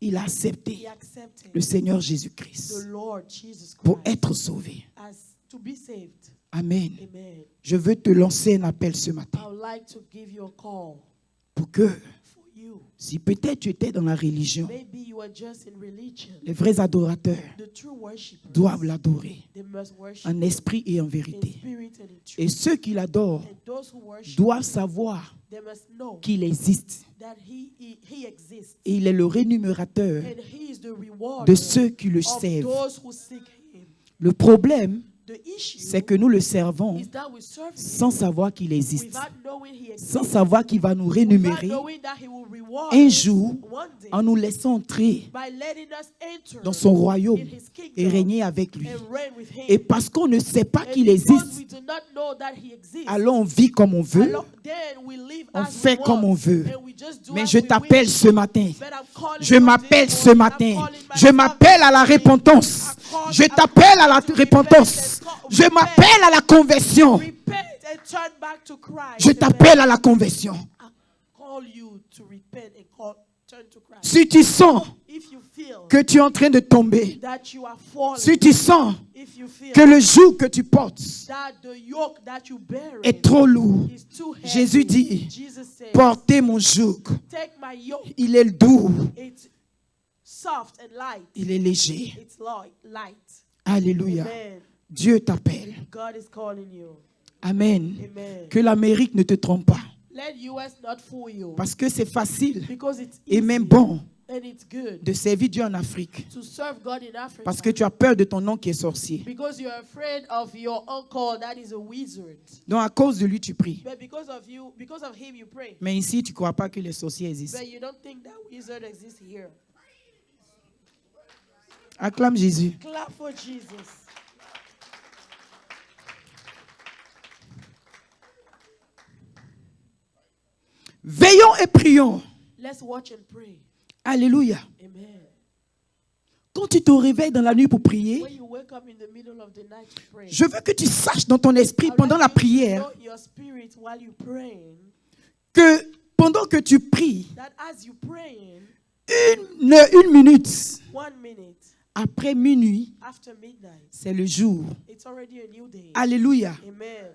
Il a He accepté accepted le Seigneur the Jésus-Christ Lord Jesus pour Christ être sauvé. as to be saved. Amen. Amen. Je veux te lancer un appel ce matin I would like to give you a call pour que, for you. si peut-être tu étais dans la religion, Maybe you are just in religion. les vrais adorateurs The true worshippers, doivent l'adorer they must worship en esprit et en in vérité. spirit and in truth. Et ceux qui l'adorent And those who worship, doivent savoir they must know qu'il existe that he exists. et il est le rémunérateur And he is the reward de ceux qui le of servent. those who seek him. Le problème, The issue c'est que nous le servons is that we serve him sans savoir qu'il existe, without knowing he exists. sans savoir qu'il va nous Without rémunérer knowing that he will reward un us jour one day en nous laissant entrer by letting us enter dans son royaume in his kingdom et régner avec lui. and reign with him. Et parce qu'on ne sait pas And qu'il because existe, we do not know that he exists, alors on vit comme on veut, alors, then we live on as fait we comme on want, veut. and we just do Mais as je we t'appelle wish. ce matin. But I'm calling Je you m'appelle this ce morning. matin. I'm calling Je myself m'appelle à la this morning. repentance. I'm Je calling- t'appelle à la I'm calling to repentance. repent and Je repent. m'appelle à la conversion. Repent and turn back to Christ. Je Amen. t'appelle à la conversion. I call you to repent and turn to Christ. Si tu sens If you feel que tu es en train de tomber, that you are falling, si tu sens if you feel que le joug que tu portes that the yoke that you bear est trop lourd, is too heavy, Jésus dit, Jesus says, portez mon joug. take my yoke. Il est doux, It's soft and light. il est léger. It's light. Alléluia. Amen. Dieu t'appelle. God is calling you. Amen. Amen. Que l'Amérique ne te trompe pas. Let US not fool you. Parce que c'est facile Because it's et easy même bon and it's good de servir Dieu en Afrique. to serve God in Africa. Parce que tu as peur de ton oncle qui est sorcier. Because you're afraid of your uncle that is a wizard. Donc à cause de lui, tu pries. But because of him, you pray. Mais ici, tu ne crois pas que les sorciers existent. But you don't think that wizard exists here. Acclame Jésus. Clap for Jesus. Veillons et prions. Let's watch and pray. Alléluia. Amen. Quand tu te réveilles dans la nuit pour prier, When you wake up in the middle of the night to pray, je veux que tu saches dans ton esprit I'd pendant like la you to prière know your spirit while you're praying, que pendant que tu pries, that as you're praying, une minute 1 minute après minuit, after midnight, c'est le jour. it's already a new day. Alléluia. Amen.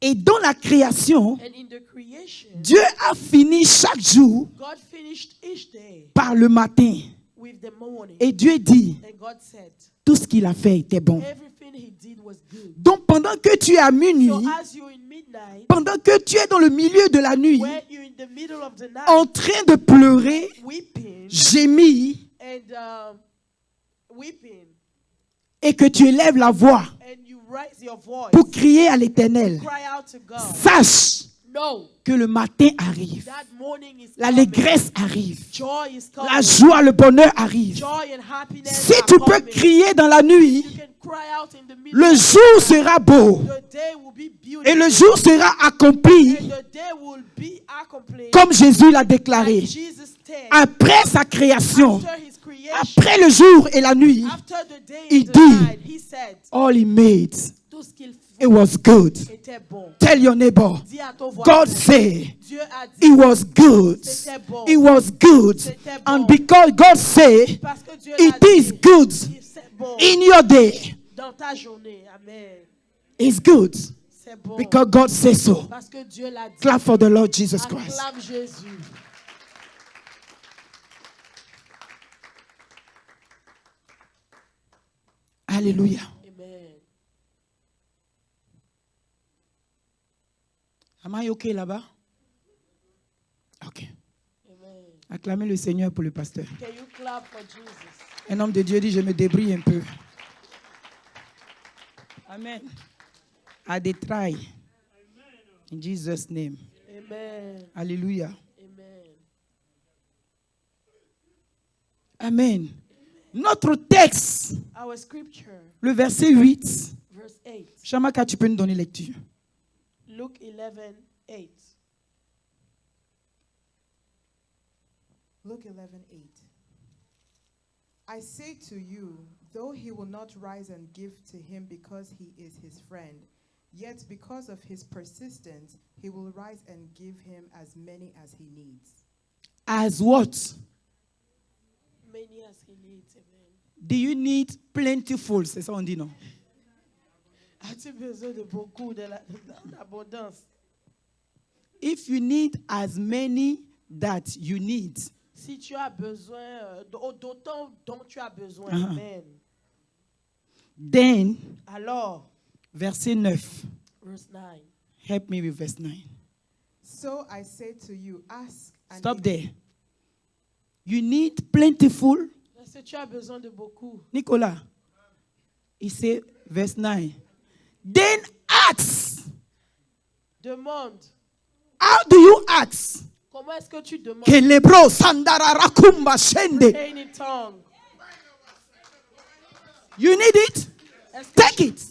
Et dans la création, And in the creation, Dieu a fini chaque jour God finished each day par le matin. with the morning. Et Dieu dit, And God said, tout ce qu'il a fait était bon. everything he did was good. Donc pendant que tu es à minuit, So as you're in midnight, pendant que tu es dans le milieu de la nuit, when you're in the middle of the night, en train de pleurer, weeping gémir, and weeping, et que tu élèves la voix and you raise your voice, pour crier à l'Éternel, cry out to God. sache know que le matin arrive, that morning is l'allégresse arrive, Joy is coming. la joie, le bonheur arrive. Joy and happiness Si are tu peux coming. crier dans la nuit, You can cry out in the middle le of jour the night. sera beau The day will be beautiful. et le jour sera accompli And the day will be accomplished. comme Jésus l'a déclaré. Like Jesus said. Après sa création, After his creation, après le jour et la nuit, after the day il and the dit, night, he said, all he made, tout ce qu'il it was good. était bon. Tell your neighbor, Dis à ton voisin, God said, Dieu a dit, it was good. c'était bon. It was good. C'était bon. And because God said, Parce que Dieu it l'a is dit, good c'est bon. in your day. Dans ta journée, amen. It's good C'est bon. because God says so. Parce que Dieu l'a dit. Clap for the Lord Jesus Christ. Acclame Jésus. Alléluia. Amen. Am I okay là-bas? Ok. Amen. Acclamez le Seigneur pour le pasteur. Can you clap for Jesus? Un homme de Dieu dit, je me débrouille un peu. Amen. I dey try. In Jesus' name. Amen. Alléluia. Amen. Amen. Notre texte, Our scripture, le verset 8. verse 8. Shamaka, tu peux nous donner lecture. Luke 11, 8. Luke 11:8. I say to you, though he will not rise and give to him because he is his friend, yet because of his persistence, he will rise and give him as many as he needs. As what? Many as he needs. Amen. Do you need plentiful? C'est ça on dit, non? As-tu besoin de beaucoup, d'abondance? If you need as many that you need, Si tu as besoin d'autant dont tu as besoin, Uh-huh. amen. then, Alors, verset 9. verse 9. Help me with verse 9. So I say to you, ask and Stop it- there. You need plentiful. Est-ce que tu as besoin de beaucoup? Nicolas, he said, verse 9. Then ask. Demande. How do you ask? Comment est-ce que tu demandes? Kelebro sandara rakumba shende. Pray in tongue. You need it? Est-ce que Take it.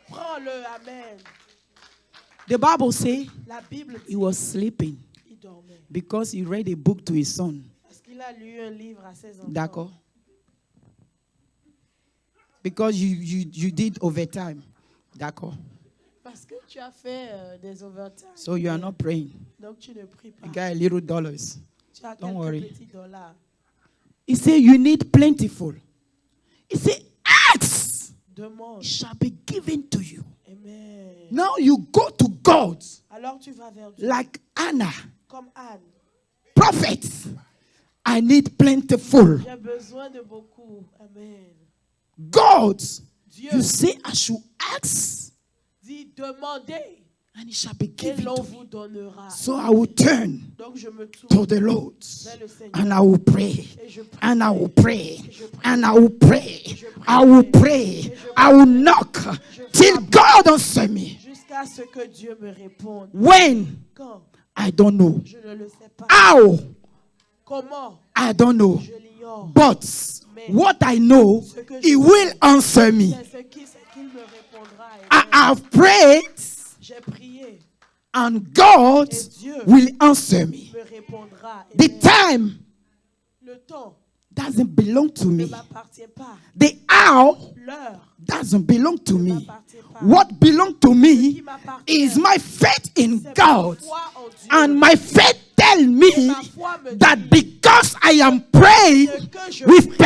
prends-le, amen. The Bible says La Bible dit he was sleeping qu'il dormait. because he read a book to his son. Parce qu'il a lu un livre à ses enfants. D'accord? Because you did overtime. D'accord? Parce que tu as fait des overtime. So you are not praying. Donc tu ne pries pas. You got a little dollars. Tu as Don't quelques worry. petits dollars. He said you need plentiful. He said ask. Demande. It shall be given to you. Amen. Now you go to God Alors tu vas vers Dieu. like Anna, Comme Anne. prophet. I need plentiful. J'ai besoin de beaucoup. Amen. God, Dieu you say I should ask dit demandez and it shall be et given l'on to vous me. donnera. So I will turn Donc je me to tourne the Lord vers le Seigneur and I will pray. et je prie. And I will pray. And I will pray. I will pray. I will knock till God answer me. Jusqu'à ce que Dieu me réponde. When? Quand? I don't know. Je ne le sais pas. How? Comment? I don't know. Je l'ignore. But what I know, He will answer me. C'est qu'il me répondra. I have prayed J'ai prié and God et Dieu will answer me. me répondra. The Amen. time Le temps doesn't belong to ne me. m'appartient pas. The hour L'heure doesn't belong to ne me. m'appartient pas. What belongs to Ce me qui m'appartient, is my faith in c'est ma God. foi en Dieu. And my faith tell me Ma foi me that dit because I am praying que je with prie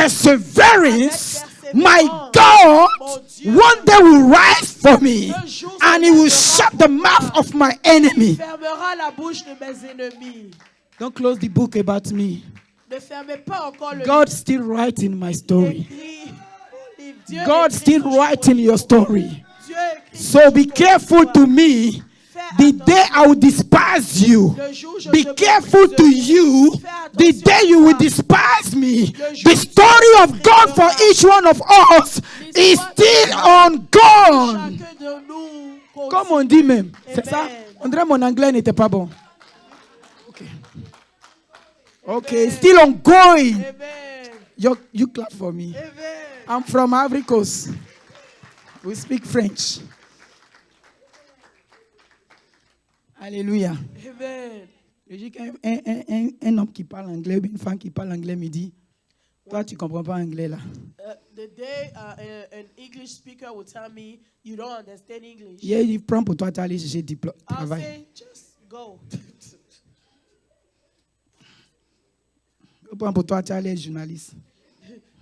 perseverance, avec my persévérance, God mon Dieu, one day will rise for me un jour and se He will lèvera shut pour the moi. mouth of my enemy. fermera la bouche de mes ennemis. Don't close the book about me. Ne fermez pas encore le God still writing my story. écrit au livre. Dieu God écrit still toujours writing your story. Dieu écrit So be toujours careful l'histoire. to me. Fais The attention. day I will despise you. Le jour où je Be te careful to mépriserai. you. Fais The attention day you à will toi. despise me. Le jour The où tu story of me God for mépriseras. each one of us is L'histoire still de ongoing. Chacun de nous Comme on dit même. C'est ça? Amen. On dirait mon anglais n'était pas bon. Okay, still ongoing. Amen. You clap for me. Amen. I'm from Ivory Coast. We speak French. Alléluia. Amen. Je dis qu'un homme qui parle anglais, une femme qui parle anglais me dit, toi tu comprends pas anglais là. The day an English speaker will tell me you don't understand English, Il prend pour toi, tu aller chercher du I'll travail. say just go. Il prend pour toi, tu aller être journaliste.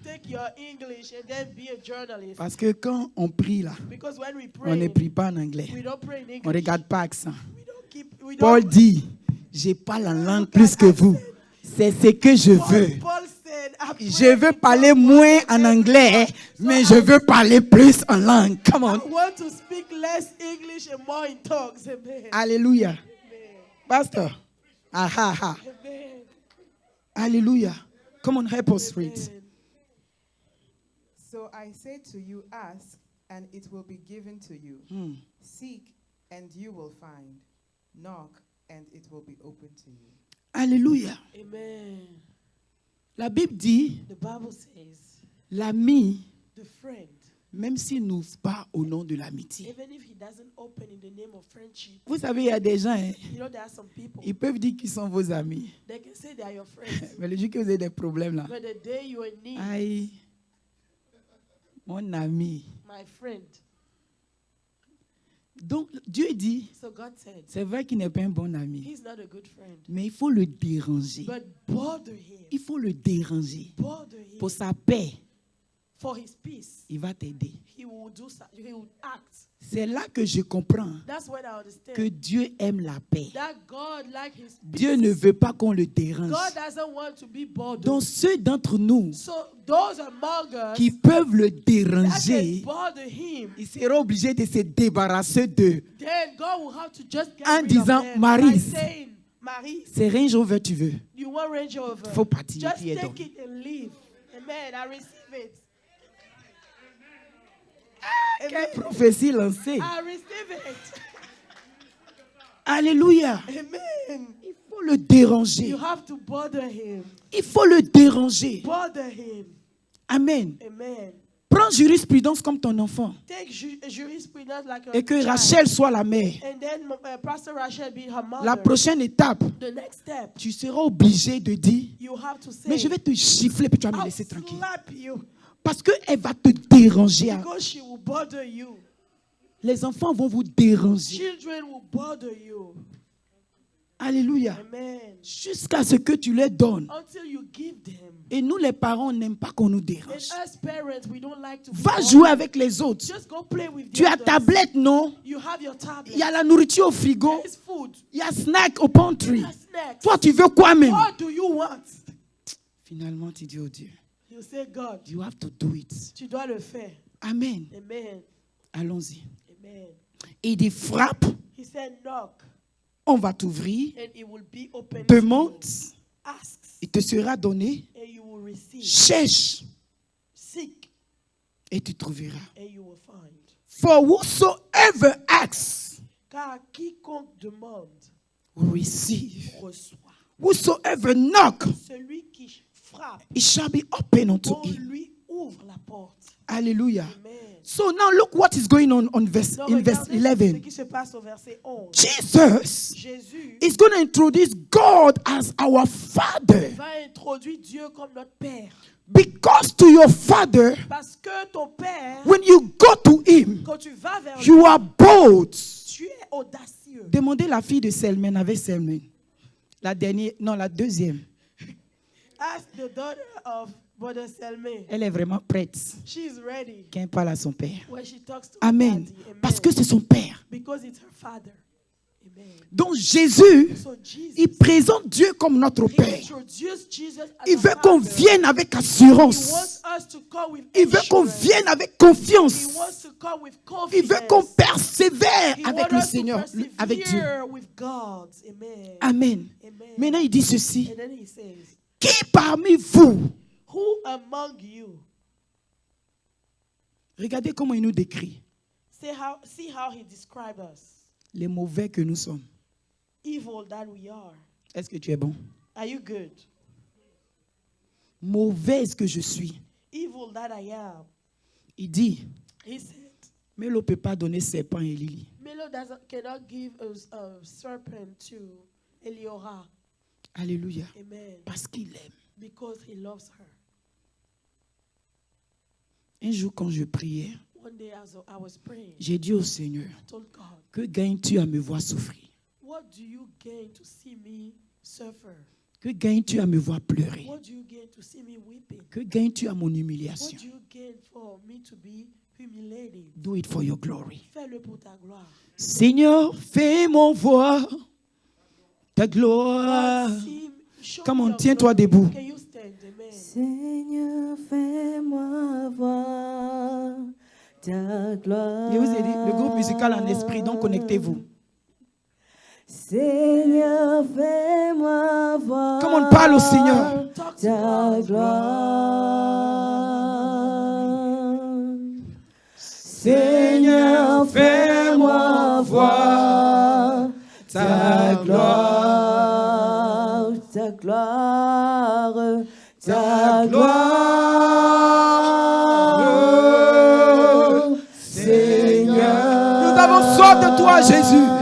Take your English and then be a journalist. Parce que quand on prie là, Because when we on ne pray, prie pas en anglais. we don't pray in On ne English. regarde pas accent. We Paul don't. dit, je parle en langue plus que vous. C'est ce que je veux. Paul said, I pray Je veux in parler tongues moins more than en anglais, mais je veux parler plus en langue. Come on. I want to speak less English and more in tongues. Amen. Alléluia. Amen. Pastor. Aha. Amen. Alléluia. Come on, help us read. Amen. So I say to you, ask, and it will be given to you. Seek, and you will find. Knock, and it will be open to you. Alléluia. Amen. La Bible dit, The Bible says, l'ami, the friend, même s'il n'ouvre pas au nom de l'amitié. even if he doesn't open in the name of friendship, Vous savez, il y a des gens, hein, you know, there are some people, ils peuvent dire qu'ils sont vos amis. they can say they are your friends, Mais le jour que vous avez des problèmes là, but the day you are in need, aïe, mon ami. my friend. Donc, Dieu dit, So God said, c'est vrai qu'il n'est pas un bon ami, he's not a good friend, mais il faut le déranger. but bother him, Il faut le déranger. bother him Pour sa paix, for his peace. il va t'aider. He will do so, he will act. C'est là que je comprends That's when I understand que Dieu aime la paix. that God like his peace. Dieu ne veut pas qu'on le dérange. God doesn't want to be bothered. Donc ceux d'entre nous So those among us qui peuvent le that can déranger, bother him, ils seront obligés de se débarrasser d'eux. then God will have to just get En rid disant, of them Marie, by saying, Marie, c'est Range Rover tu veux. you want Range Rover. Faut partir, Just puis take donc. it and leave. Amen. I receive it. Quelle prophétie lancée. I receive it. Alléluia. Amen. Il faut le déranger. You have to bother him. Il faut le déranger. Bother him. Amen. Amen. Prends jurisprudence comme ton enfant. Take jurisprudence like a Et que child. Rachel soit la mère. And then Pastor Rachel be her mother. La prochaine étape, The next step, tu seras obligé de dire, you have to say, mais je vais te gifler puis tu vas me I'll laisser tranquille. slap you Parce qu'elle va te déranger. because she will bother you. Les enfants vont vous déranger. Children will bother you. Alléluia. Amen. Jusqu'à ce que tu les donnes. Until you give them. Et nous, les parents, on n'aime pas qu'on nous And dérange. as parents, we don't like to be Va bothered. jouer avec les autres. Just go play with Tu the as others. tablette, non? You have your tablet. Il y a la nourriture au frigo. There is food. Il y a snack au pantry. There are snacks. Toi, tu veux quoi même? What do you want? Finalement, tu dis, oh Dieu, You say, God, you have to do it. tu dois le faire. Amen. Amen. Allons-y. Amen. Il dit, frappe, He said, knock, on va t'ouvrir. and it will be open. Demande, to you. Ask, il te sera donné. and you will receive. Cherche, Seek, et tu trouveras. and you will find. For whosoever asks, Car quiconque demande, receive. reçoit. Whosoever knock, Celui qui frappe, it shall be open unto on him. lui ouvre la porte. Hallelujah. Amen. So now look what is going on Donc, in verse regardez ce 11. qui se passe au verset 11. Jesus Jésus is going to introduce God as our Father. va introduire Dieu comme notre Père. Because to your Father, Parce que ton Père, when you go to Him, quand tu vas vers lui, you are bold. tu es audacieux. Demandez la fille de Selmen avec Selmen. La dernière, non, la deuxième. Ask the daughter of Brother Selme. Elle est vraiment prête She's ready quand elle parle à son père. when she talks to Amen. daddy. Amen. Parce que c'est son père. Because it's her father. Amen. Donc Jésus, So Jesus, il présente Dieu comme notre he Père. introduced Jesus as Il a veut qu'on father. vienne avec He assurance. wants us to come with Il veut qu'on assurance. vienne avec He confiance. wants to come with Il veut confidence. qu'on persévère He avec wants le us to Seigneur, avec Dieu. persevere with God. Amen. Amen. Amen. Maintenant, il dit ceci. And then he says, Qui parmi vous, who among you, regardez comment il nous décrit. see how he describes us. les mauvais que nous sommes. evil that we are. Est-ce que tu es bon? Are you good? Mauvais est-ce que je suis. Evil that I am. Il dit, He said, Mélo ne peut pas donner serpent et Lily. Melo cannot give a serpent to Eliora. Alléluia. Amen. Parce qu'il aime. Because he loves her. Un jour, quand je priais, One day as I was praying, j'ai dit au Seigneur, I told God, que gagnes-tu à me voir souffrir? what do you gain to see me suffer? Que gagnes-tu à me voir pleurer? What do you gain to see me weeping? Que gagnes-tu à mon What humiliation? do you gain for me to be humiliated? Do it for your glory. Fais-le pour ta gloire. Seigneur, fais-moi voir ta gloire. Show Come me on, your tiens-toi glory. debout. Can you stand? Amen. Seigneur, fais-moi voir ta gloire. Je vous ai dit, le groupe musical en esprit, donc connectez-vous. Seigneur, fais-moi voir. Come on, parle au Seigneur. Talk to ta God. gloire. Seigneur, fais-moi voir ta gloire. Ta gloire, Ta gloire, Seigneur. Nous avons soif de toi, Jésus.